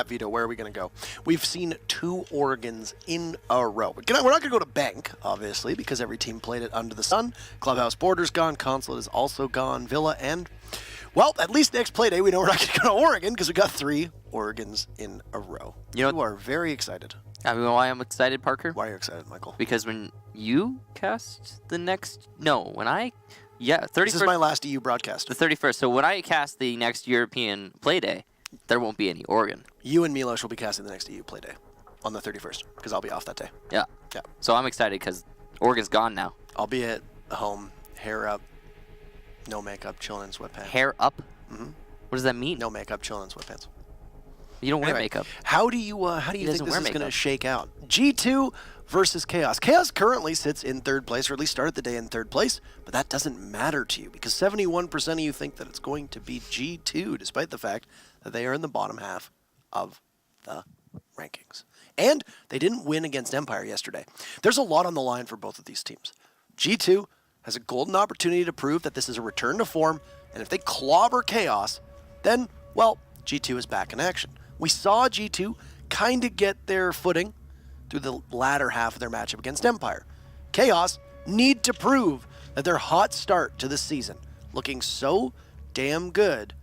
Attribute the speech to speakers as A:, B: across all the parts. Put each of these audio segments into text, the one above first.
A: Vito, where are we going to go? We've seen 2 Oregons in a row. We're not going to go to Bank, obviously, because every team played it under the sun. Clubhouse Border's gone. Consulate is also gone. Villa and, well, at least next play day, we know we're not going to go to Oregon because we got 3 Oregons in a row. You are very excited.
B: I mean, why I'm excited, Parker?
A: Why are you excited, Michael?
B: Because when you cast the next... No, when I... Yeah, 31st...
A: This is my last EU broadcast.
B: The 31st. So when I cast the next European play day, there won't be any Oregon.
A: You and Milos will be casting the next EU play day on the 31st because I'll be off that day.
B: Yeah.
A: Yeah.
B: So I'm excited because Oregon's gone now.
A: I'll be at home, hair up, no makeup, chilling in sweatpants.
B: Hair up?
A: Mm-hmm.
B: What does that mean?
A: No makeup, chilling in sweatpants.
B: You don't wear makeup.
A: How do you think this is going to shake out? G2 versus Chaos. Chaos currently sits in 3rd place, or at least started the day in 3rd place, but that doesn't matter to you because 71% of you think that it's going to be G2, despite the fact that they are in the bottom half of the rankings. And they didn't win against Empire yesterday. There's a lot on the line for both of these teams. G2 has a golden opportunity to prove that this is a return to form, and if they clobber Chaos, then, well, G2 is back in action. We saw G2 kind of get their footing through the latter half of their matchup against Empire. Chaos need to prove that their hot start to this season, looking so damn good,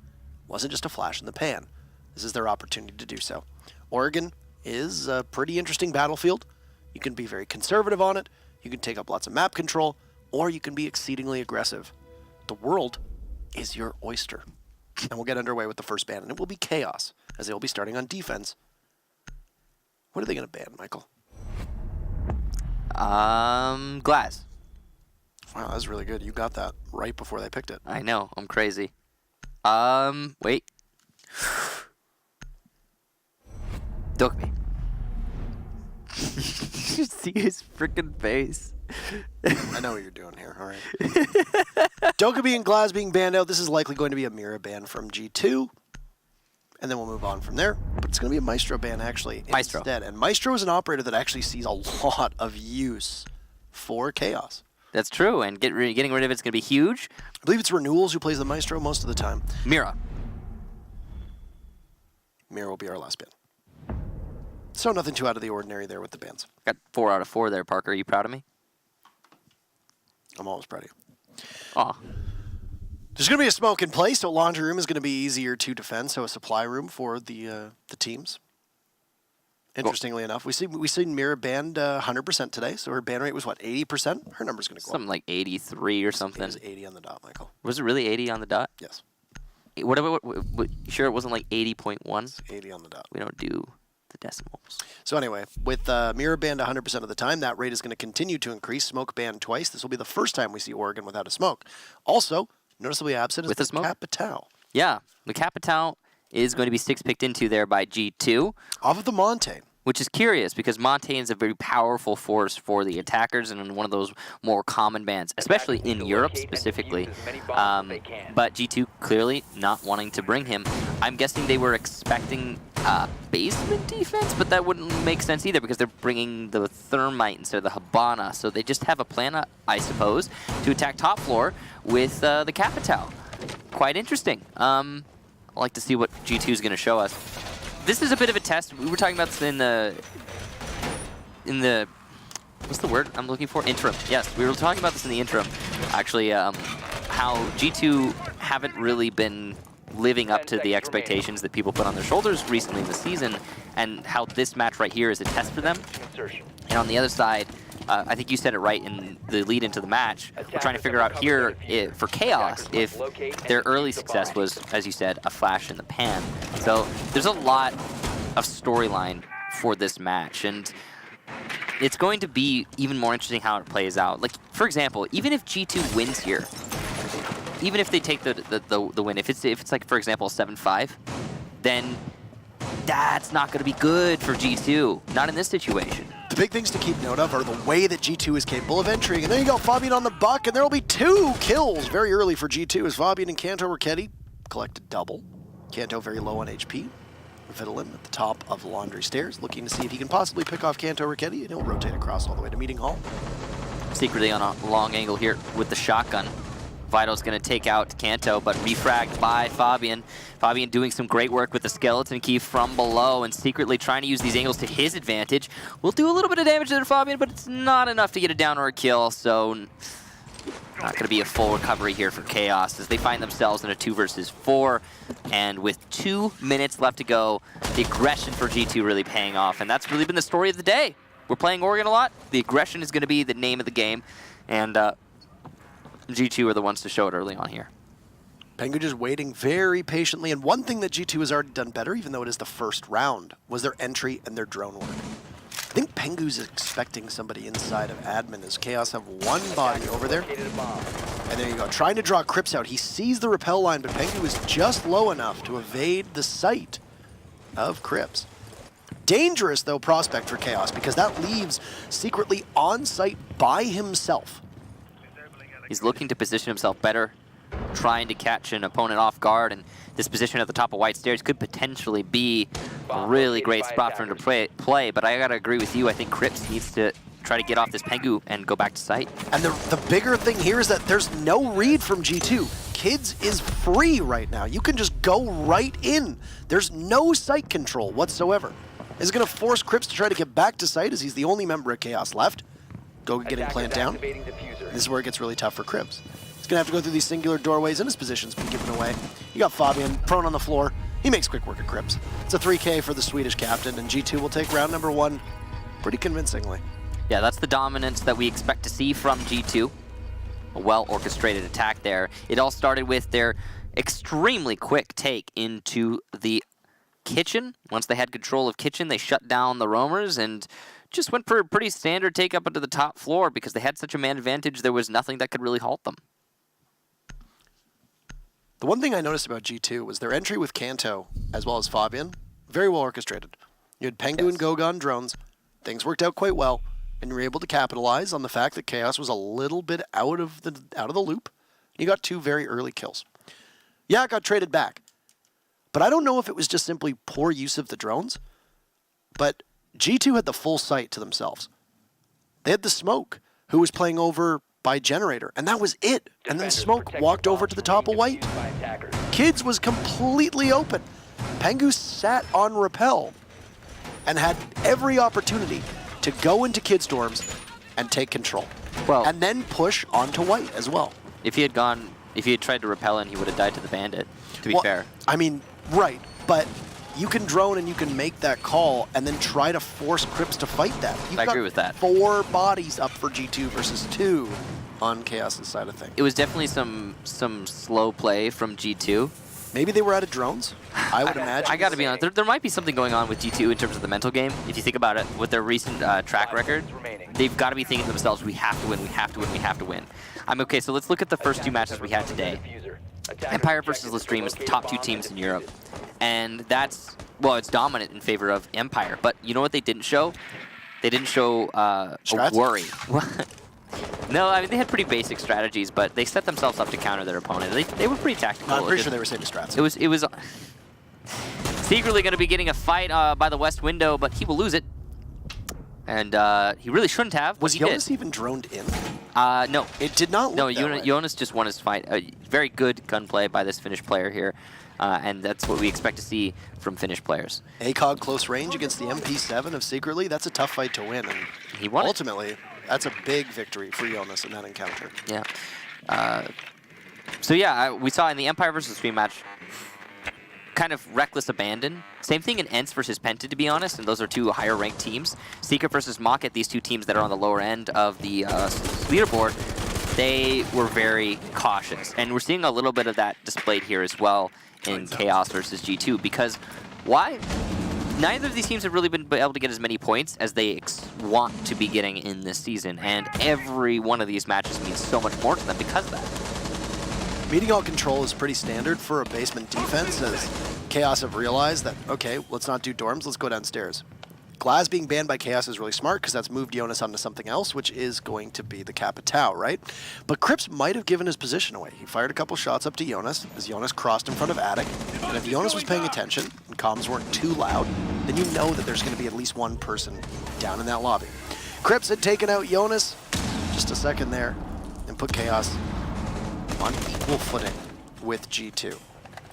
A: wasn't just a flash in the pan. This is their opportunity to do so. Oregon is a pretty interesting battlefield. You can be very conservative on it, you can take up lots of map control, or you can be exceedingly aggressive. The world is your oyster. And we'll get underway with the first ban, and it will be Chaos, as they will be starting on defense. What are they going to ban, Michael?
B: Glass.
A: Wow, that was really good. You got that right before they picked it.
B: I know. I'm crazy. Wait. Dokkaebi. You see his freaking face.
A: I know what you're doing here, all right. Dokkaebi and Glass being banned out. This is likely going to be a Mira ban from G2. And then we'll move on from there. But it's going to be a Maestro ban, actually, instead. And Maestro is an operator that actually sees a lot of use for Chaos.
B: That's true, and getting rid of it's going to be huge.
A: I believe it's Renewals who plays the Maestro most of the time.
B: Mira.
A: Mira will be our last ban. So nothing too out of the ordinary there with the bans.
B: Got 4 out of 4 there, Parker. Are you proud of me?
A: I'm always proud of you.
B: Aw.
A: There's going to be a smoke in place, so laundry room is going to be easier to defend, so a supply room for the teams. Interestingly enough, we seen Mira banned 100% today, so her ban rate was what, 80%? Her number's going to go
B: something
A: up.
B: like 83 or something.
A: It was 80 on the dot, Michael.
B: Was it really 80 on the dot?
A: Yes.
B: What sure it wasn't like 80.1?
A: It's 80 on the dot.
B: We don't do the decimals.
A: So anyway, with Mira banned 100% of the time, that rate is going to continue to increase. Smoke banned twice. This will be the first time we see Oregon without a smoke. Also, noticeably absent is the Capitao.
B: Yeah, the Capitao is going to be 6-picked into there by G2.
A: Off of the Montaigne.
B: Which is curious because Montaigne is a very powerful force for the attackers and in one of those more common bans, especially in Europe specifically. But G2 clearly not wanting to bring him. I'm guessing they were expecting basement defense, but that wouldn't make sense either because they're bringing the Thermite instead of the Habana. So they just have a plan, I suppose, to attack top floor with the Capitao. Quite interesting. I'd like to see what G2 is going to show us. This is a bit of a test. We were talking about this in the what's the word I'm looking for? Interim. Yes, we were talking about this in the interim. Actually, how G2 haven't really been living up to the expectations that people put on their shoulders recently in the season, and how this match right here is a test for them. And on the other side, I think you said it right in the lead into the match. We're trying to figure out here for Chaos if their early success was, as you said, a flash in the pan. So there's a lot of storyline for this match, and it's going to be even more interesting how it plays out. Like, for example, even if G2 wins here, even if they take the win, if it's like, for example, 7-5, then that's not going to be good for G2. Not in this situation.
A: The big things to keep note of are the way that G2 is capable of entering. And there you go, Fabian on the buck, and there will be 2 kills very early for G2 as Fabian and Kanto Ricchetti collect a double. Kanto very low on HP. Vitalin at the top of the laundry stairs, looking to see if he can possibly pick off Kanto Ricchetti, and he'll rotate across all the way to Meeting Hall.
B: Secretly on a long angle here with the shotgun. Vital's going to take out Kanto, but refragged by Fabian. Fabian doing some great work with the skeleton key from below and secretly trying to use these angles to his advantage. Will do a little bit of damage to Fabian, but it's not enough to get a down or a kill, so not going to be a full recovery here for Chaos as they find themselves in a 2 versus 4. And with 2 minutes left to go, the aggression for G2 really paying off, and that's really been the story of the day. We're playing Oregon a lot. The aggression is going to be the name of the game, and G2 are the ones to show it early on here.
A: Pengu just waiting very patiently, and one thing that G2 has already done better, even though it is the first round, was their entry and their drone work. I think Pengu's expecting somebody inside of admin as Chaos have one body over there. And there you go, trying to draw Crips out. He sees the rappel line, but Pengu is just low enough to evade the sight of Crips. Dangerous, though, prospect for Chaos, because that leaves secretly on site by himself.
B: He's looking to position himself better, trying to catch an opponent off guard, and this position at the top of White Stairs could potentially be a really great spot for him to play, but I gotta agree with you. I think Crips needs to try to get off this Pengu and go back to site.
A: And the bigger thing here is that there's no read from G2. Kids is free right now. You can just go right in. There's no site control whatsoever. Is going to force Crips to try to get back to site as he's the only member of Chaos left. Go getting plant down. This is where it gets really tough for Crips. He's going to have to go through these singular doorways, and his position's been given away. You got Fabian prone on the floor. He makes quick work of Crips. It's a 3K for the Swedish captain, and G2 will take round number 1 pretty convincingly.
B: Yeah, that's the dominance that we expect to see from G2. A well-orchestrated attack there. It all started with their extremely quick take into the kitchen. Once they had control of kitchen, they shut down the roamers and just went for a pretty standard take up into the top floor because they had such a man advantage, there was nothing that could really halt them.
A: The one thing I noticed about G2 was their entry with Kanto, as well as Fabian, very well orchestrated. You had Pengu and Gogon drones. Things worked out quite well, and you were able to capitalize on the fact that Chaos was a little bit out of the loop. You got 2 very early kills. Yeah, it got traded back. But I don't know if it was just simply poor use of the drones, but G2 had the full site to themselves. They had the Smoke, who was playing over by Generator, and that was it. And then Smoke walked over to the top of White. Kids was completely open. Pengu sat on Rappel and had every opportunity to go into Kids' dorms and take control.
B: Well,
A: and then push onto White as well.
B: If he had tried to repel in, he would have died to the Bandit, to be fair.
A: I mean, right, but you can drone and you can make that call and then try to force Crips to fight that.
B: I agree with that.
A: 4 bodies up for G2 versus 2 on Chaos' side of things.
B: It was definitely some slow play from G2.
A: Maybe they were out of drones, I would imagine.
B: I gotta be honest, there might be something going on with G2 in terms of the mental game. If you think about it, with their recent track record, they've got to be thinking to themselves, we have to win, we have to win, we have to win. Okay, so let's look at the first 2 matches we had today. Empire versus Lestream is the top 2 teams in Europe. And that's, well, it's dominant in favor of Empire. But you know what they didn't show? They didn't show a worry. No, I mean, they had pretty basic strategies, but they set themselves up to counter their opponent. They were pretty tactical.
A: I'm pretty sure they were saying strats.
B: It was secretly going to be getting a fight by the west window, but he will lose it. And he really shouldn't have.
A: Was Jonas even droned in?
B: No.
A: It did not look that way.
B: Jonas just won his fight. Very good gunplay by this Finnish player here. And that's what we expect to see from Finnish players.
A: ACOG close range against the MP7 of Secretly. That's a tough fight to win. And
B: he won
A: ultimately, that's a big victory for Jonas in that encounter.
B: Yeah. So yeah, we saw in the Empire versus Stream match, kind of reckless abandon. Same thing in Ents versus Penta, to be honest, and those are 2 higher ranked teams. Secret versus Mocket, these 2 teams that are on the lower end of the leaderboard, they were very cautious. And we're seeing a little bit of that displayed here as well in Chaos versus G2, because why? Neither of these teams have really been able to get as many points as they want to be getting in this season, and every one of these matches means so much more to them because of that.
A: Meeting all control is pretty standard for a basement defense, as Chaos have realized that, okay, let's not do dorms, let's go downstairs. Glaz being banned by Chaos is really smart because that's moved Jonas onto something else, which is going to be the Capitao, right? But Crips might have given his position away. He fired a couple shots up to Jonas as Jonas crossed in front of Attic. And if Jonas was paying attention and comms weren't too loud, then you know that there's going to be at least 1 person down in that lobby. Crips had taken out Jonas just a second there and put Chaos on equal footing with G2.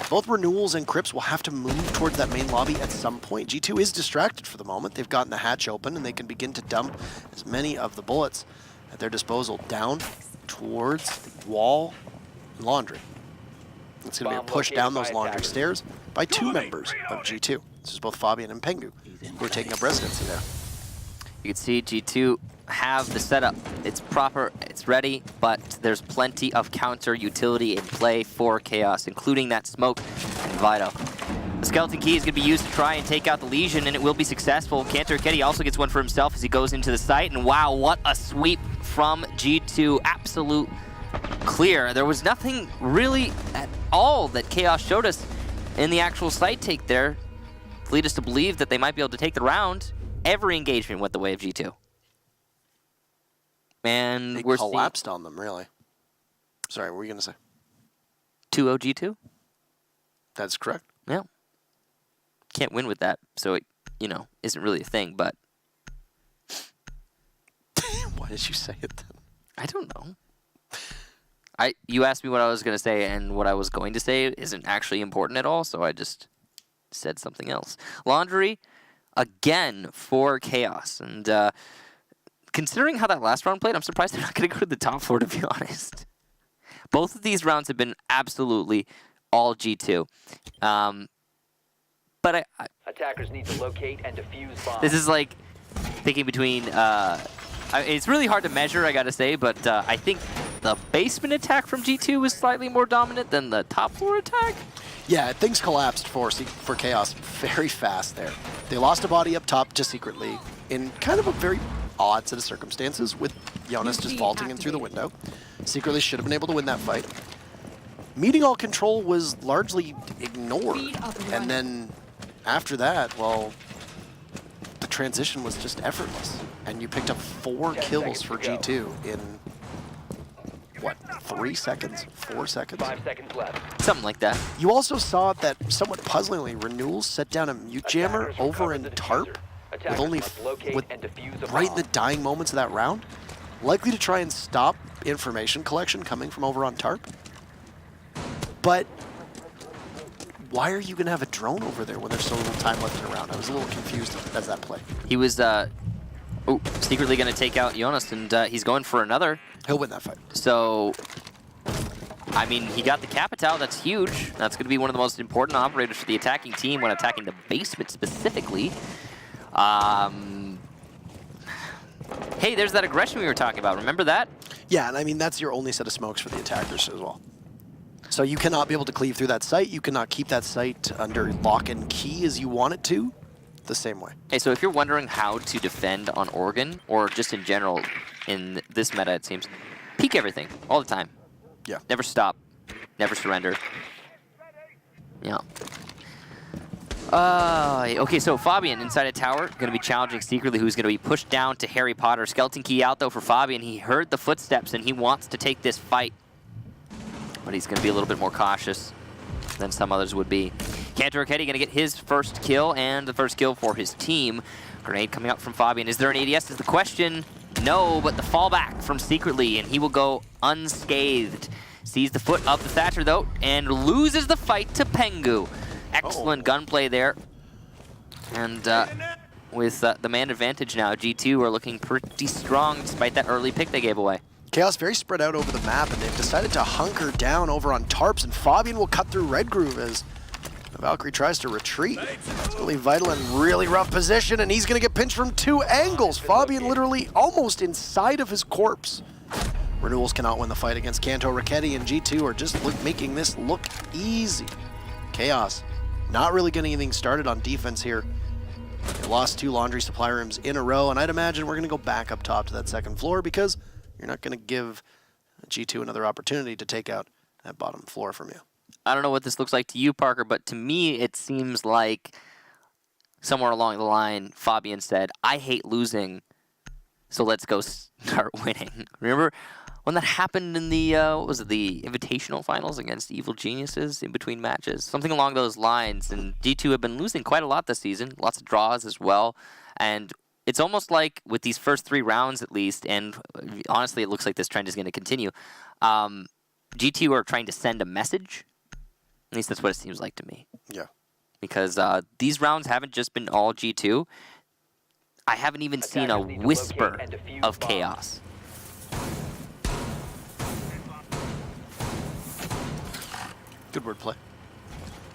A: Both Renewals and Crips will have to move towards that main lobby at some point. G2 is distracted for the moment. They've gotten the hatch open, and they can begin to dump as many of the bullets at their disposal down towards the wall and laundry. It's going to be a push down those laundry stairs by 2 members of G2. This is both Fabian and Pengu, who are taking up residency there.
B: You can see G2 have the setup. It's proper, it's ready, but there's plenty of counter utility in play for Chaos, including that smoke and Vito. The Skeleton Key is going to be used to try and take out the Legion, and it will be successful. Cantor Ketty also gets one for himself as he goes into the site, and wow, what a sweep from G2. Absolute clear. There was nothing really at all that Chaos showed us in the actual site take there to lead us to believe that they might be able to take the round. Every engagement went the way of G2. And
A: they
B: we're
A: collapsed on them, really. Sorry, what were you going to say?
B: 2-0 G2?
A: That's correct.
B: Yeah. Can't win with that, so it, you know, isn't really a thing, but...
A: Why did you say it then?
B: I don't know. You asked me what I was going to say, and what I was going to say isn't actually important at all, so I just said something else. Laundry, again, for Chaos. And considering how that last round played, I'm surprised they're not going to go to the top floor, to be honest. Both of these rounds have been absolutely all G2. But
C: attackers need to locate and defuse bombs.
B: This is like thinking between... it's really hard to measure, I gotta say, but I think the basement attack from G2 was slightly more dominant than the top floor attack.
A: Yeah, things collapsed for Chaos very fast there. They lost a body up top just secretly in kind of a very odd set of circumstances with Jonas just vaulting in through the window. Secretly should have been able to win that fight. Meeting all control was largely ignored. And then after that, well, the transition was just effortless. And you picked up 4 kills for G2 in, what, 3 seconds? 4 seconds?
C: 5 seconds left.
B: Something like that.
A: You also saw that, somewhat puzzlingly, Renewals set down a mute jammer over in Tarp with only right in the dying moments of that round, likely to try and stop information collection coming from over on Tarp. But why are you going to have a drone over there when there's so little time left in the round? I was a little confused as that play.
B: He was secretly going to take out Jonas, and he's going for another.
A: He'll win that fight.
B: So, I mean, he got the Capital. That's huge. That's going to be one of the most important operators for the attacking team when attacking the basement specifically. Hey, there's that aggression we were talking about. Remember that?
A: Yeah, and I mean, that's your only set of smokes for the attackers as well. So you cannot be able to cleave through that site. You cannot keep that site under lock and key as you want it to, the same way.
B: Hey, so if you're wondering how to defend on Oregon, or just in general in this meta, it seems, peek everything all the time.
A: Yeah.
B: Never stop. Never surrender. Yeah. Okay, so Fabian inside a tower, going to be challenging secretly who's going to be pushed down to Harry Potter. Skeleton Key out, though, for Fabian. He heard the footsteps, and he wants to take this fight. But he's going to be a little bit more cautious than some others would be. Cantor Ketty going to get his first kill, and the first kill for his team. Grenade coming out from Fabian. Is there an ADS is the question? No, but the fallback from Secretly, and he will go unscathed. Sees the foot of the Thatcher, though, and loses the fight to Pengu. Excellent gunplay there. And with the man advantage now, G2 are looking pretty strong despite that early pick they gave away.
A: Chaos very spread out over the map, and they've decided to hunker down over on Tarps, and Fabian will cut through Red Groove as the Valkyrie tries to retreat. It's really Vital in really rough position, and he's going to get pinched from 2 angles. Fabian literally almost inside of his corpse. Renewals cannot win the fight against Kanto Raketti, and G2 are just making this look easy. Chaos not really getting anything started on defense here. They lost 2 laundry supply rooms in a row, and I'd imagine we're going to go back up top to that second floor because you're not going to give G2 another opportunity to take out that bottom floor from you.
B: I don't know what this looks like to you, Parker, but to me it seems like somewhere along the line, Fabian said, I hate losing, so let's go start winning. Remember when that happened in the, what was it, the Invitational Finals against Evil Geniuses in between matches? Something along those lines, and G2 have been losing quite a lot this season, lots of draws as well, and it's almost like with these first 3 rounds at least, and honestly it looks like this trend is going to continue, G2 are trying to send a message. At least that's what it seems like to me.
A: Yeah.
B: Because these rounds haven't just been all G2. I haven't even seen a
C: Attackers need to
B: whisper
C: locate and defuse
B: of
C: bombs.
B: chaos.
A: Good wordplay.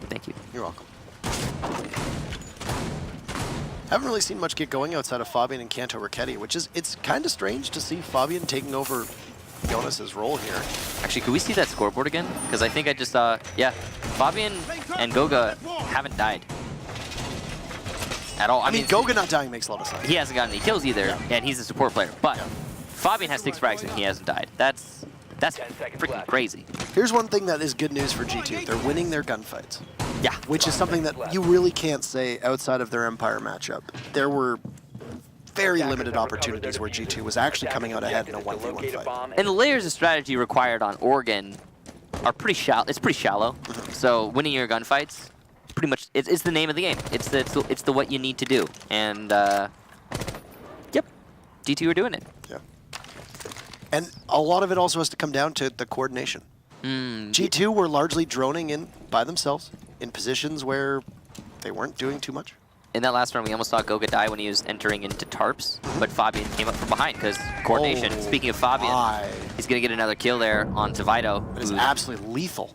B: Thank you.
A: You're welcome. Haven't really seen much get going outside of Fabian and Kanto Ricchetti, which is, it's kind of strange to see Fabian taking over Jonas's role here.
B: Actually, could we see that scoreboard again? Because I think I just saw, yeah, Fabian and Goga haven't died at all.
A: I mean, Goga not dying makes a lot of sense.
B: He hasn't gotten any kills either, and he's a support player. But Fabian has 6 frags and he hasn't died. That's
C: 10 seconds
B: freaking
C: left.
B: crazy.
A: Here's one thing that is good news for G2. They're winning their gunfights.
B: Yeah.
A: Which is something that you really can't say outside of their Empire matchup. There were very limited opportunities where G2 was actually coming out ahead in a 1v1 fight.
B: And the layers of strategy required on Oregon are pretty shallow. It's pretty shallow. So winning your gunfights, pretty much, it's the name of the game. It's the what you need to do. And yep, G2 are doing it.
A: Yeah. And a lot of it also has to come down to the coordination. G2 were largely droning in by themselves in positions where they weren't doing too much.
B: In that last round, we almost saw Goga die when he was entering into tarps, but Fabian came up from behind because coordination.
A: Oh,
B: Speaking of Fabian, he's going to get another kill there onto Vito.
A: It's absolutely lethal.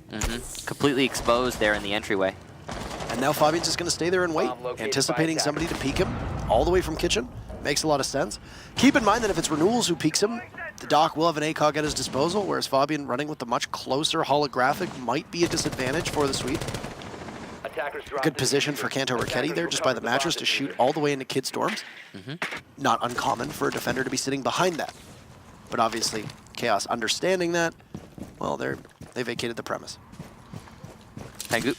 B: Completely exposed there in the entryway.
A: And now Fabian's just going to stay there and wait,
C: Bomb located
A: anticipating
C: by
A: somebody to peek him all the way from kitchen. Makes a lot of sense. Keep in mind that if it's Renewals who peeks him, the Doc will have an ACOG at his disposal, whereas Fabian running with the much closer holographic might be a disadvantage for the sweep. Good position for Kanto Ricchetti there, just by the mattress to shoot all the way into Kid Storms. Not uncommon for a defender to be sitting behind that. But obviously, Chaos understanding that, well, they vacated the premise.
B: Pengu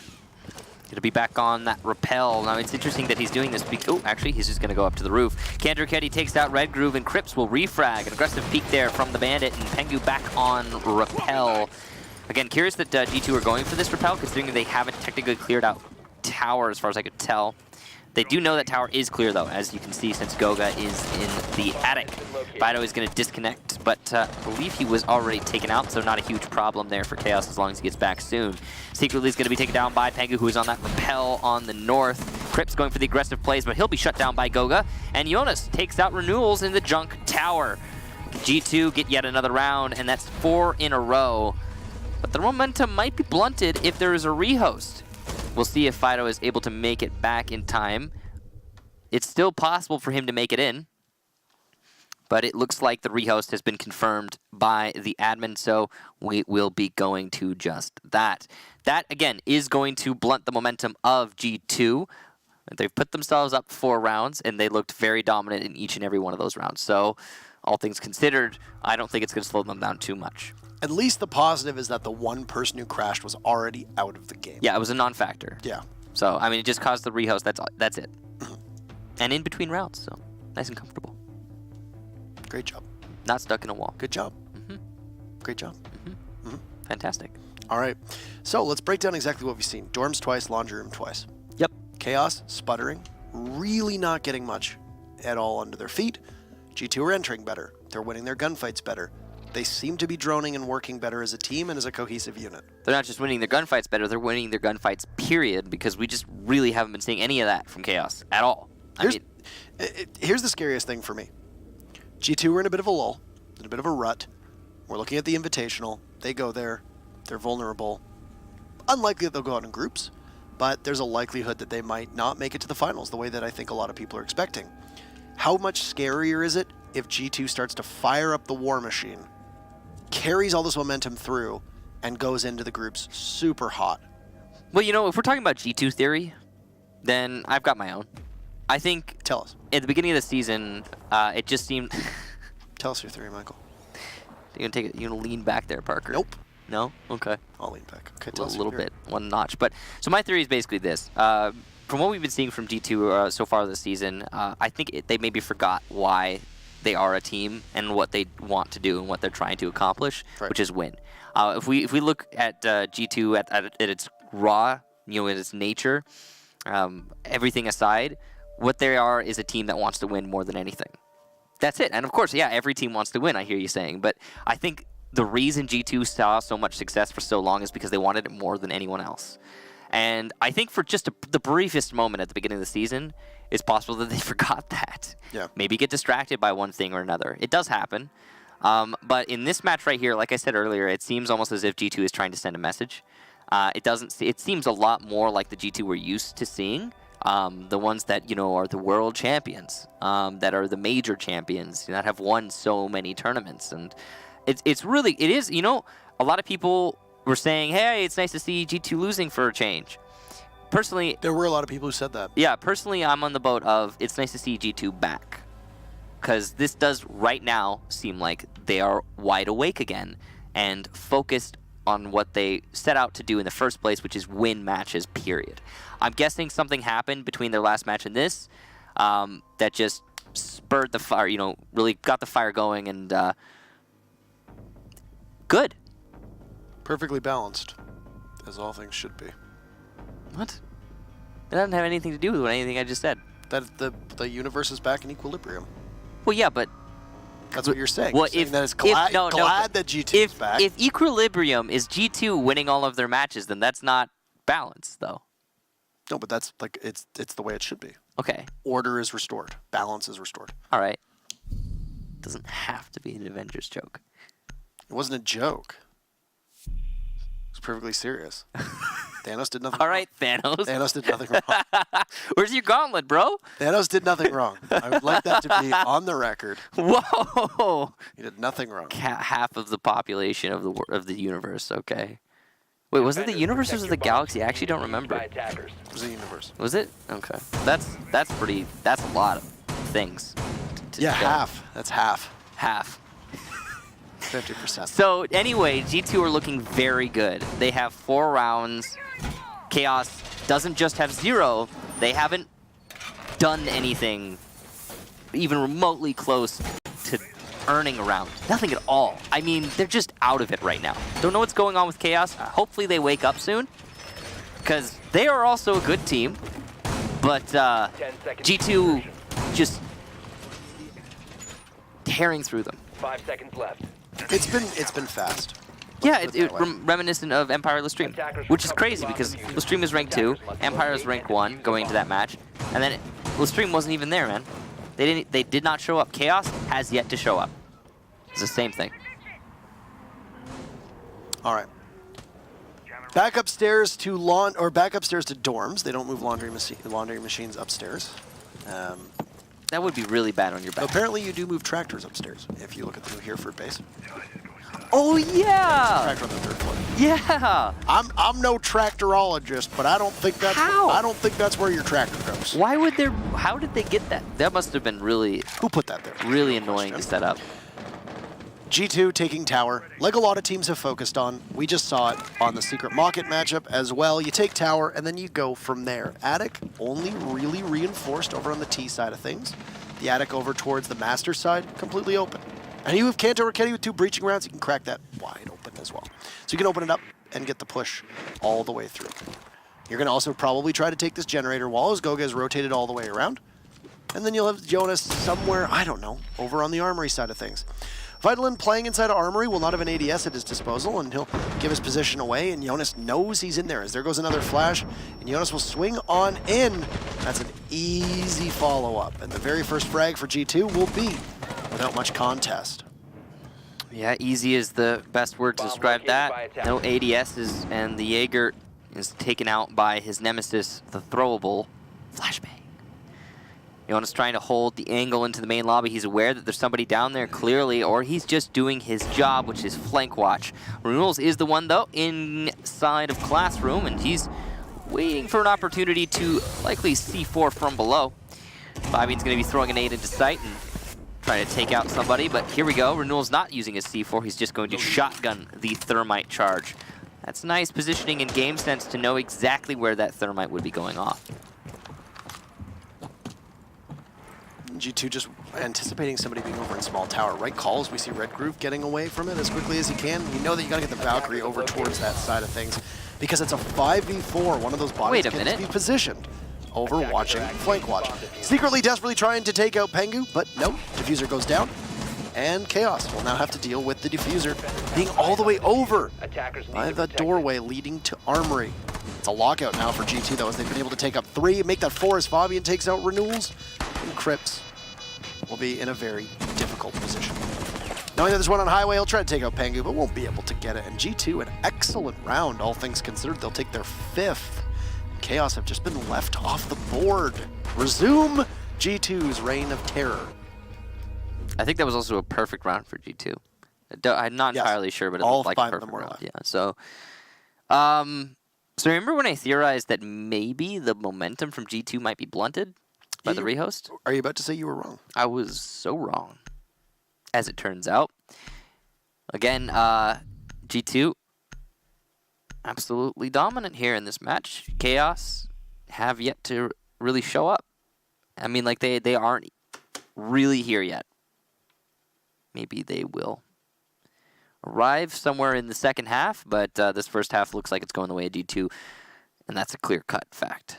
B: gonna be back on that rappel. Now it's interesting that he's doing this. Oh, actually, he's just gonna go up to the roof. Kanto Ricchetti takes out Red Groove, and Crips will refrag. An aggressive peek there from the Bandit, and Pengu back on rappel. Again, curious that G2 are going for this rappel, considering they haven't technically cleared out tower as far as I could tell. They do know that tower is clear though, as you can see, since Goga is in the attic. Vito is going to disconnect, but I believe he was already taken out, so not a huge problem there for Chaos as long as he gets back soon. Secretly is going to be taken down by Pengu, who is on that rappel on the north. Crips going for the aggressive plays, but he'll be shut down by Goga. And Jonas takes out Renewals in the junk tower. G2 get yet another round, and that's 4 in a row. But the momentum might be blunted if there is a rehost. We'll see if Fido is able to make it back in time. It's still possible for him to make it in, but it looks like the rehost has been confirmed by the admin, so we will be going to just that. That, again, is going to blunt the momentum of G2. They've put themselves up 4 rounds, and they looked very dominant in each and every one of those rounds. So, all things considered, I don't think it's going to slow them down too much.
A: At least the positive is that the one person who crashed was already out of the game.
B: Yeah, it was a non-factor.
A: Yeah.
B: So, I mean, it just caused the rehost. That's it. And in between rounds, so nice and comfortable.
A: Great job.
B: Not stuck in a wall.
A: Good job. Great job.
B: Fantastic.
A: All right. So let's break down exactly what we've seen. Dorms twice, laundry room twice.
B: Yep.
A: Chaos, sputtering, really not getting much at all under their feet. G2 are entering better. They're winning their gunfights better. They seem to be droning and working better as a team and as a cohesive unit.
B: They're not just winning their gunfights better, they're winning their gunfights, period, because we just really haven't been seeing any of that from Chaos at all.
A: Here's the scariest thing for me. G2 were in a bit of a lull, in a bit of a rut. We're looking at the Invitational. They go there. They're vulnerable. Unlikely that they'll go out in groups, but there's a likelihood that they might not make it to the finals the way that I think a lot of people are expecting. How much scarier is it if G2 starts to fire up the war machine, carries all this momentum through, and goes into the groups super hot?
B: Well, you know, if we're talking about G2 theory, then I've got my own. I think...
A: Tell us.
B: At the beginning of the season, it just seemed...
A: Tell us your theory, Michael.
B: You gonna lean back there, Parker?
A: Nope.
B: No? Okay.
A: I'll lean back. Okay,
B: A little bit, one notch. But so my theory is basically this. From what we've been seeing from G2 so far this season, I think they maybe forgot why they are a team and what they want to do and what they're trying to accomplish, which is win. If we look at G2 at its raw, in its nature, everything aside, what they are is a team that wants to win more than anything. That's it. And of course, yeah, every team wants to win, I hear you saying. But I think the reason G2 saw so much success for so long is because they wanted it more than anyone else. And I think for just the briefest moment at the beginning of the season, it's possible that they forgot that.
A: Yeah.
B: Maybe get distracted by one thing or another. It does happen. But in this match right here, like I said earlier, it seems almost as if G2 is trying to send a message. It seems a lot more like the G2 we're used to seeing. The ones that, you know, are the world champions, that are the major champions, that have won so many tournaments. And it is, you know, a lot of people were saying, hey, it's nice to see G2 losing for a change. Personally,
A: there were a lot of people who said that.
B: Yeah, personally, I'm on the boat of it's nice to see G2 back. Because this does right now seem like they are wide awake again and focused on what they set out to do in the first place, which is win matches, period. I'm guessing something happened between their last match and this that just spurred the fire, you know, really got the fire going, and good.
A: Perfectly balanced, as all things should be.
B: What? That doesn't have anything to do with anything I just said.
A: That the universe is back in equilibrium.
B: Well, yeah, but
A: that's what you're saying.
B: Well,
A: you're saying that it's glad that G2 is back.
B: If equilibrium is G2 winning all of their matches, then that's not balance, though.
A: No, but that's like it's the way it should be.
B: Okay.
A: Order is restored. Balance is restored.
B: All right. Doesn't have to be an Avengers joke.
A: It wasn't a joke. It was perfectly serious. Thanos did nothing
B: All
A: wrong.
B: right, Thanos.
A: Thanos did nothing wrong.
B: Where's your gauntlet, bro?
A: Thanos did nothing wrong. I would like that to be on the record.
B: Whoa!
A: He did nothing wrong.
B: Half of the population of the universe. Okay. Wait, was it the universe or was it the galaxy? I actually don't remember.
A: It was the universe.
B: Was it? Okay. That's a lot of things.
A: Yeah, half. That's half.
B: Half.
A: 50%.
B: So anyway, G2 are looking very good. They have 4 rounds. Chaos doesn't just have 0. They haven't done anything even remotely close to earning a round. Nothing at all. I mean, they're just out of it right now. Don't know what's going on with Chaos. Hopefully they wake up soon, because they are also a good team. But G2 just tearing through them.
C: 5 seconds left.
A: It's been fast.
B: Yeah, it's reminiscent of Empire Lestream, which is crazy because Lestream is ranked 2, Empire is ranked 1 going into that match, and then Lestream wasn't even there, man. They did not show up. Chaos has yet to show up. It's the same thing.
A: All right. Back upstairs to dorms. They don't move laundry machines upstairs.
B: That would be really bad on your back.
A: Apparently, you do move tractors upstairs if you look at the new Hereford base.
B: Oh yeah!
A: Tractor on the 3rd floor.
B: Yeah.
A: I'm no tractorologist, but I don't think that's where your tractor goes.
B: Why would there? How did they get that? That must have been really.
A: Who put that there?
B: Really annoying to set up.
A: G2 taking tower, like a lot of teams have focused on. We just saw it on the Secret Market matchup as well. You take tower, and then you go from there. Attic only really reinforced over on the T side of things. The Attic over towards the Master side, completely open. And you have Kanto or Kenny with 2 breaching rounds, you can crack that wide open as well. So you can open it up and get the push all the way through. You're going to also probably try to take this generator while his Goga is rotated all the way around. And then you'll have Jonas somewhere, I don't know, over on the Armory side of things. Vitalin playing inside of Armory will not have an ADS at his disposal, and he'll give his position away, and Jonas knows he's in there. As there goes another flash, and Jonas will swing on in. That's an easy follow-up, and the very first frag for G2 will be without much contest.
B: Yeah, easy is the best word to describe that. No ADSs, and the Jaeger is taken out by his nemesis, the throwable flashbang. Jonas trying to hold the angle into the main lobby. He's aware that there's somebody down there clearly, or he's just doing his job, which is flank watch. Renewals is the one, though, inside of Classroom, and he's waiting for an opportunity to likely C4 from below. Bobby's going to be throwing a nade into sight and trying to take out somebody, but here we go. Renewal's not using his C4. He's just going to shotgun the thermite charge. That's nice positioning and game sense to know exactly where that thermite would be going off.
A: G2 just anticipating somebody being over in small tower. Right calls, we see Red Groove getting away from it as quickly as he can. You know that you got to get the Valkyrie over towards that side of things because it's a 5v4. One of those bodies can be positioned over watching flank watch. Secretly, desperately trying to take out Pengu, but no, Diffuser goes down. and Chaos will now have to deal with the diffuser being all the way over
C: Attackers need
A: by
C: to
A: the
C: protect
A: doorway leading to Armory. It's a lockout now for G2 though, as they've been able to take up 3, make that 4 as Fabian takes out Renewals, and Crips will be in a very difficult position. Knowing that there's one on Highway, he'll try to take out Pengu, but won't be able to get it. And G2, an excellent round, all things considered. They'll take their 5th. Chaos have just been left off the board. Resume G2's reign of terror.
B: I think that was also a perfect round for G2. I'm not entirely sure, but it
A: all
B: looked like
A: 5
B: a
A: of
B: perfect
A: them were
B: round.
A: left.
B: Yeah. So, so remember when I theorized that maybe the momentum from G2 might be blunted by the rehost?
A: Are you about to say you were wrong?
B: I was so wrong, as it turns out. Again, G2 absolutely dominant here in this match. Chaos have yet to really show up. I mean, like, they aren't really here yet. Maybe they will arrive somewhere in the second half, but this first half looks like it's going the way of G2, and that's a clear-cut fact.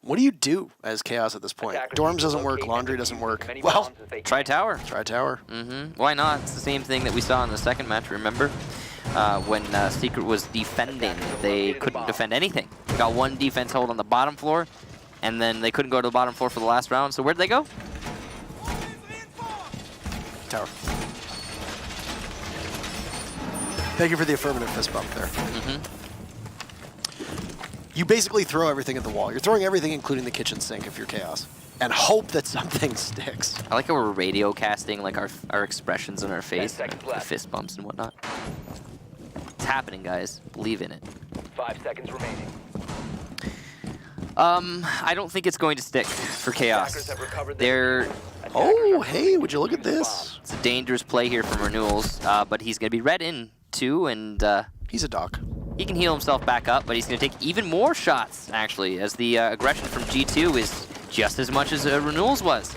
A: What do you do as Chaos at this point? Dorms doesn't work, laundry doesn't work. Well,
B: try tower.
A: Try tower.
B: Why not? It's the same thing that we saw in the second match, remember? When Secret was defending, they couldn't defend anything. Got one defense hold on the bottom floor, and then they couldn't go to the bottom floor for the last round, so where'd they go?
A: Tower. Thank you for the affirmative fist bump there. You basically throw everything at the wall. You're throwing everything, including the kitchen sink, if you're Chaos, and hope that something sticks.
B: I like how we're radio casting like our expressions on our face,
C: 10 seconds
B: the
C: left.
B: fist bumps and whatnot. It's happening, guys. Believe in it.
C: 5 seconds remaining.
B: I don't think it's going to stick for Chaos.
C: Attackers have recovered their
B: They're
A: Oh, hey, would you look at this?
B: It's a dangerous play here from Renewals, but he's going to be read in too, and
A: He's a doc.
B: he can heal himself back up, but he's going to take even more shots, actually, as the aggression from G2 is just as much as Renewals was.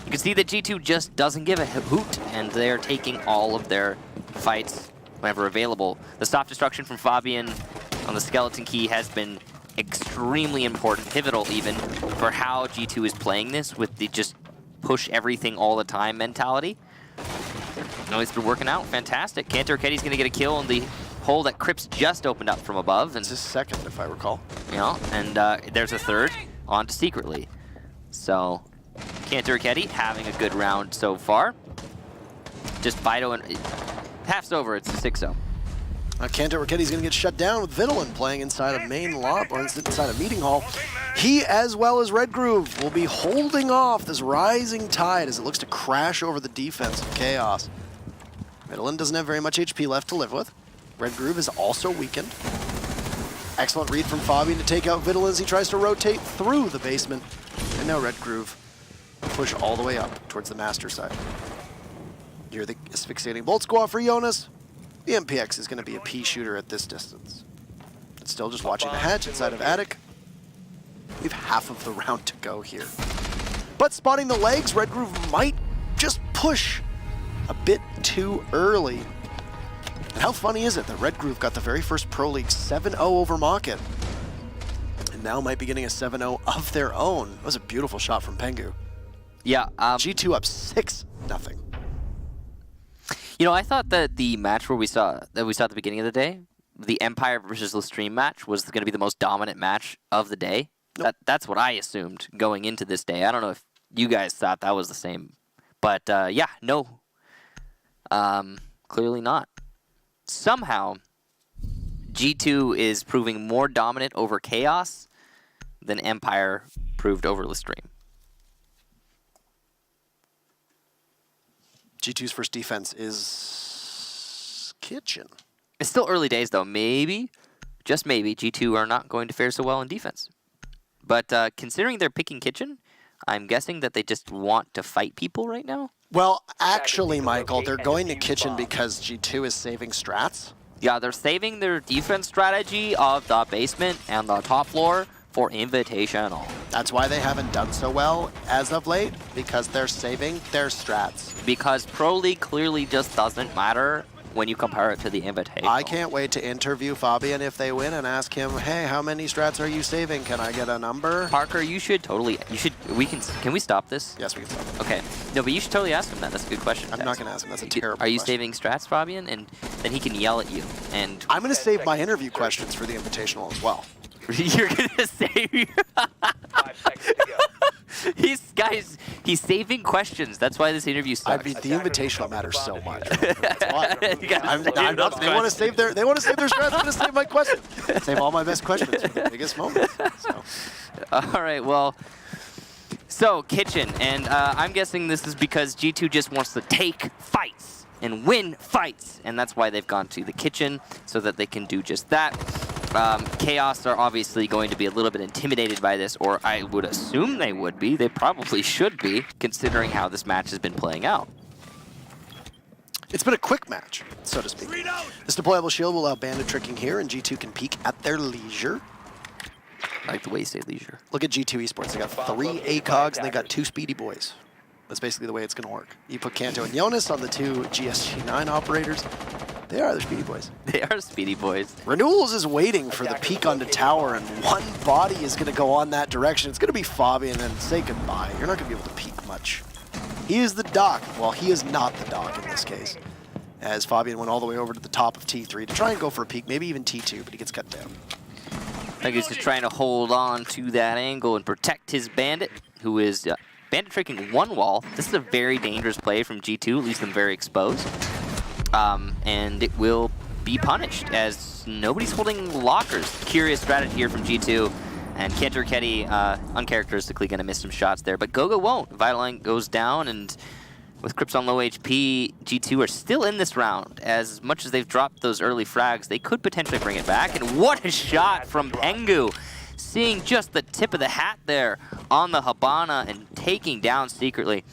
B: You can see that G2 just doesn't give a hoot, and they're taking all of their fights whenever available. The stop destruction from Fabian on the Skeleton Key has been extremely important, pivotal even, for how G2 is playing this with the just push everything all the time mentality. No, it's been working out fantastic. Cantor Ketty's going to get a kill on the hole that Crips just opened up from above. And
A: It's his second, if I recall.
B: yeah, and there's a third on to Secretly. So Cantor Ketty having a good round so far. Just Fido and half's over. It's a 6-0.
A: Cantor Ketty's going to get shut down with Vitalin playing inside of main lob, or inside of meeting hall. He, as well as Red Groove, will be holding off this rising tide as it looks to crash over the defense of Chaos. Vitalin doesn't have very much HP left to live with. Red Groove is also weakened. Excellent read from Fabian to take out Vitalin as he tries to rotate through the basement. And now Red Groove push all the way up towards the master side. You're the asphyxiating bolt squad for Jonas. The MPX is going to be a pea shooter at this distance. It's still just watching the hatch inside of Attic. We have half of the round to go here. But spotting the legs, Red Groove might just push a bit too early. And how funny is it that Red Groove got the very first Pro League 7-0 over Mockin, and now might be getting a 7-0 of their own. That was a beautiful shot from Pengu.
B: Yeah.
A: G2 up 6-0.
B: You know, I thought that the match where we saw at the beginning of the day, the Empire versus Lestream match, was going to be the most dominant match of the day.
A: Nope.
B: That's what I assumed going into this day. I don't know if you guys thought that was the same, but yeah, no, clearly not. Somehow, G2 is proving more dominant over Chaos than Empire proved over Lestream.
A: G2's first defense is Kitchen.
B: It's still early days, though. Maybe, just maybe, G2 are not going to fare so well in defense. But considering they're picking Kitchen, I'm guessing that they just want to fight people right now.
A: Well, actually, Michael, they're going to Kitchen because G2 is saving strats.
B: Yeah, they're saving their defense strategy of the basement and the top floor for Invitational.
A: That's why they haven't done so well as of late, because they're saving their strats.
B: Because Pro League clearly just doesn't matter when you compare it to the Invitational.
A: I can't wait to interview Fabian if they win and ask him, hey, how many strats are you saving? Can I get a number?
B: Parker, you should, can we stop this?
A: Yes, we can stop.
B: Okay. No, but you should totally ask him that. That's a good question.
A: I'm not going to ask him. That's a terrible
B: Are you
A: question.
B: saving strats, Fabian? And then he can yell at you. And
A: I'm going to save my interview questions for the Invitational as well.
B: you're going to save...
C: 5 seconds to go.
B: He's saving questions. That's why this interview sucks.
A: I mean, the Invitational matters so much.
B: They
A: want to save their strats. I'm going to save my questions. Save all my best questions for the biggest moments. So.
B: All right, well, so Kitchen, and I'm guessing this is because G2 just wants to take fights and win fights, and that's why they've gone to the Kitchen, so that they can do just that. Chaos are obviously going to be a little bit intimidated by this, or I would assume they would be. They probably should be, considering how this match has been playing out.
A: It's been a quick match, so to speak. This deployable shield will allow bandit tricking here, and G2 can peek at their leisure.
B: I like the way you say leisure.
A: Look at G2 Esports. They got 3 ACOGs, and they got 2 speedy boys. That's basically the way it's going to work. You put Kanto and Jonas on the 2 GSG9 operators. They are the speedy boys.
B: They are speedy boys.
A: Renewals is waiting for the peek onto tower, and one body is going to go on that direction. It's going to be Fabian, and say goodbye. You're not going to be able to peek much. He is the doc. Well, he is not the doc in this case, as Fabian went all the way over to the top of T3 to try and go for a peek, maybe even T2, but he gets cut down.
B: I think he's just trying to hold on to that angle and protect his bandit, who is bandit tricking one wall. This is a very dangerous play from G2, leaves them very exposed. And it will be punished, as nobody's holding lockers. Curious strategy here from G2, and Kanto Ketty uncharacteristically going to miss some shots there, but Gogo won't. Vitaline goes down, and with Crips on low HP, G2 are still in this round. As much as they've dropped those early frags, they could potentially bring it back, and what a shot from Pengu! Seeing just the tip of the hat there on the Habana and taking down secretly.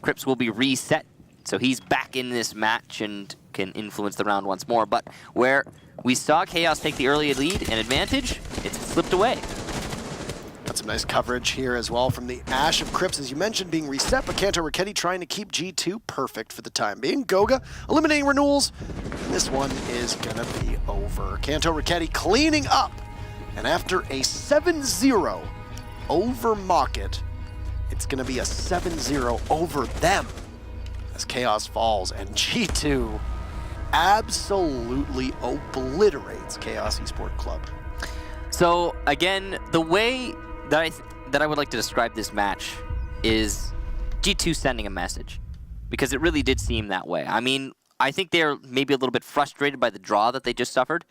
B: Crips will be reset, so he's back in this match and can influence the round once more. But where we saw Chaos take the early lead and advantage, it's slipped away.
A: Got some nice coverage here as well from the Ash of Crips, as you mentioned, being reset, but Kanto Raketti trying to keep G2 perfect for the time being. Goga eliminating Renewals, and this one is gonna be over. Kanto Raketti cleaning up, and after a 7-0 over Mocket, it's gonna be a 7-0 over them as Chaos falls, and G2 absolutely obliterates Chaos Esports Club.
B: So again, the way that I would like to describe this match is G2 sending a message, because it really did seem that way. I mean, I think they're maybe a little bit frustrated by the draw that they just suffered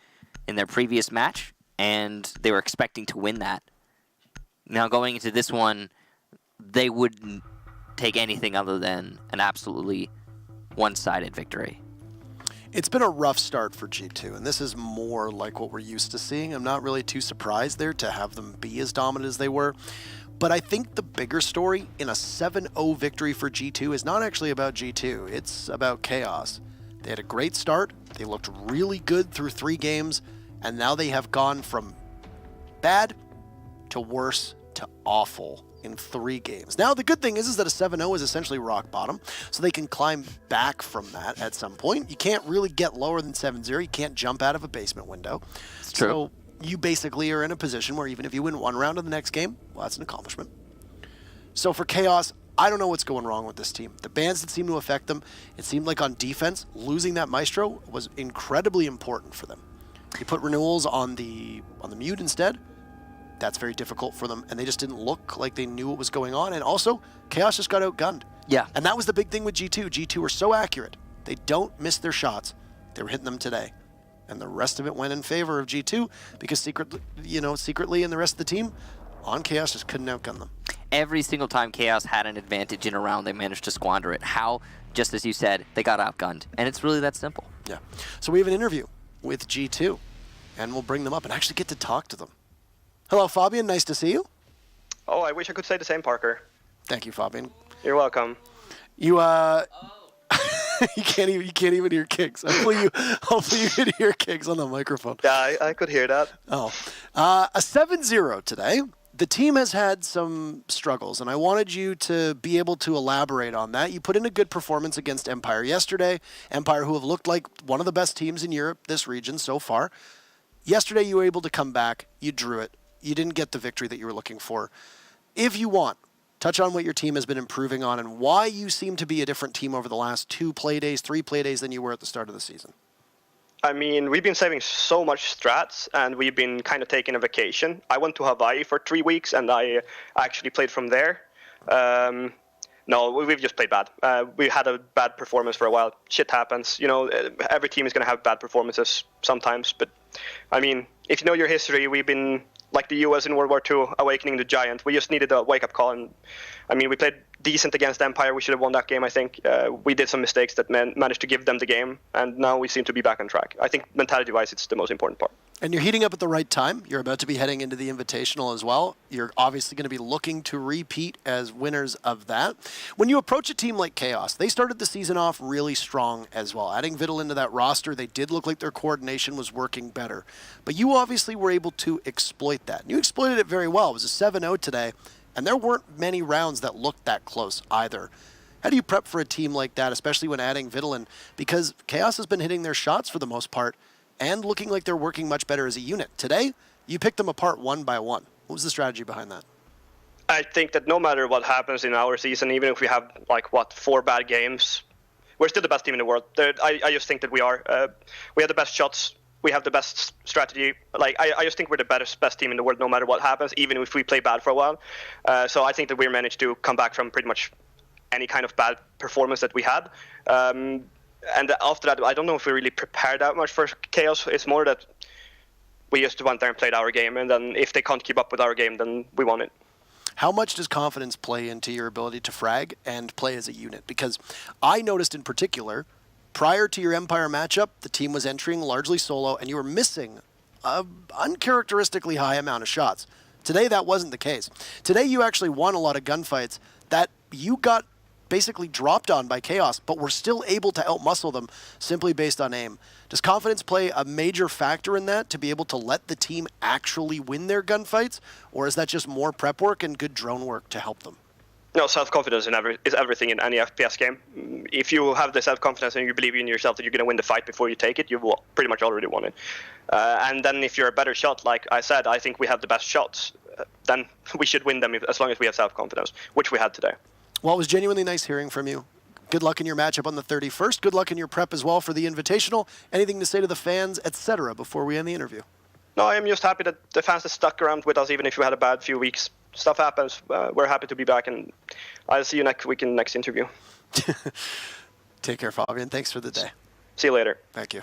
B: in their previous match, and they were expecting to win that. Now going into this one, they wouldn't take anything other than an absolutely one-sided victory.
A: It's been a rough start for G2, and this is more like what we're used to seeing. I'm not really too surprised there to have them be as dominant as they were. But I think the bigger story in a 7-0 victory for G2 is not actually about G2. It's about Chaos. They had a great start. They looked really good through 3 games, and now they have gone from bad to worse to awful in 3 games. Now, the good thing is that a 7-0 is essentially rock bottom, so they can climb back from that at some point. You can't really get lower than 7-0. You can't jump out of a basement window.
B: It's true.
A: So you basically are in a position where even if you win 1 round of the next game, well, that's an accomplishment. So for Chaos, I don't know what's going wrong with this team. The bans that seem to affect them, it seemed like on defense, losing that Maestro was incredibly important for them. You put Renewals on the mute instead, that's very difficult for them, and they just didn't look like they knew what was going on. And also, Chaos just got outgunned.
B: Yeah.
A: And that was the big thing with G2. G2 were so accurate. They don't miss their shots. They were hitting them today. And the rest of it went in favor of G2 because secretly and the rest of the team on Chaos just couldn't outgun them.
B: Every single time Chaos had an advantage in a round, they managed to squander it. How, just as you said, they got outgunned. And it's really that simple.
A: Yeah. So we have an interview with G2, and we'll bring them up and actually get to talk to them. Hello, Fabian. Nice to see you.
D: Oh, I wish I could say the same, Parker.
A: Thank you, Fabian.
D: You're welcome.
A: You you can't even hear kicks. Hopefully you can hear kicks on the microphone.
D: Yeah, I could hear that.
A: Oh, a 7-0 today. The team has had some struggles, and I wanted you to be able to elaborate on that. You put in a good performance against Empire yesterday. Empire, who have looked like one of the best teams in Europe, this region so far. Yesterday, you were able to come back. You drew it. You didn't get the victory that you were looking for. If you want, touch on what your team has been improving on and why you seem to be a different team over the last 2 play days, 3 play days than you were at the start of the season.
D: I mean, we've been saving so much strats, and we've been kind of taking a vacation. I went to Hawaii for 3 weeks, and I actually played from there. No, we've just played bad. We had a bad performance for a while. Shit happens. You know, every team is going to have bad performances sometimes. But, I mean, if you know your history, we've been like the US in World War II, awakening the giant. We just needed a wake-up call. And, I mean, we played decent against Empire. We should have won that game, I think. We did some mistakes that managed to give them the game, and now we seem to be back on track. I think mentality-wise, it's the most important part.
A: And you're heating up at the right time. You're about to be heading into the Invitational as well. You're obviously going to be looking to repeat as winners of that. When you approach a team like Chaos, they started the season off really strong as well. Adding Vittel into that roster, they did look like their coordination was working better. But you obviously were able to exploit that. And you exploited it very well. It was a 7-0 today, and there weren't many rounds that looked that close either. How do you prep for a team like that, especially when adding Vittel in? Because Chaos has been hitting their shots for the most part, and looking like they're working much better as a unit. Today, you picked them apart one by one. What was the strategy behind that?
D: I think that no matter what happens in our season, even if we have, 4 bad games, we're still the best team in the world. I just think that we are. We have the best shots. We have the best strategy. I just think we're the best team in the world no matter what happens, even if we play bad for a while. So I think that we managed to come back from pretty much any kind of bad performance that we had. And after that, I don't know if we really prepared that much for Chaos. It's more that we just went there and played our game, and then if they can't keep up with our game, then we won it.
A: How much does confidence play into your ability to frag and play as a unit? Because I noticed in particular, prior to your Empire matchup, the team was entering largely solo, and you were missing an uncharacteristically high amount of shots. Today, that wasn't the case. Today, you actually won a lot of gunfights that you got basically dropped on by Chaos, but were still able to outmuscle them simply based on aim. Does confidence play a major factor in that, to be able to let the team actually win their gunfights, or is that just more prep work and good drone work to help them?
D: No, self-confidence is everything in any FPS game. If you have the self-confidence and you believe in yourself that you're going to win the fight before you take it, you've pretty much already won it. And then if you're a better shot, like I said, I think we have the best shots, then we should win them as long as we have self-confidence, which we had today.
A: Well, it was genuinely nice hearing from you. Good luck in your matchup on the 31st. Good luck in your prep as well for the Invitational. Anything to say to the fans, etc., before we end the interview?
D: No, I'm just happy that the fans have stuck around with us, even if we had a bad few weeks. Stuff happens. We're happy to be back, and I'll see you next week in the next interview.
A: Take care, Fabian. Thanks for the day.
D: See you later.
A: Thank you.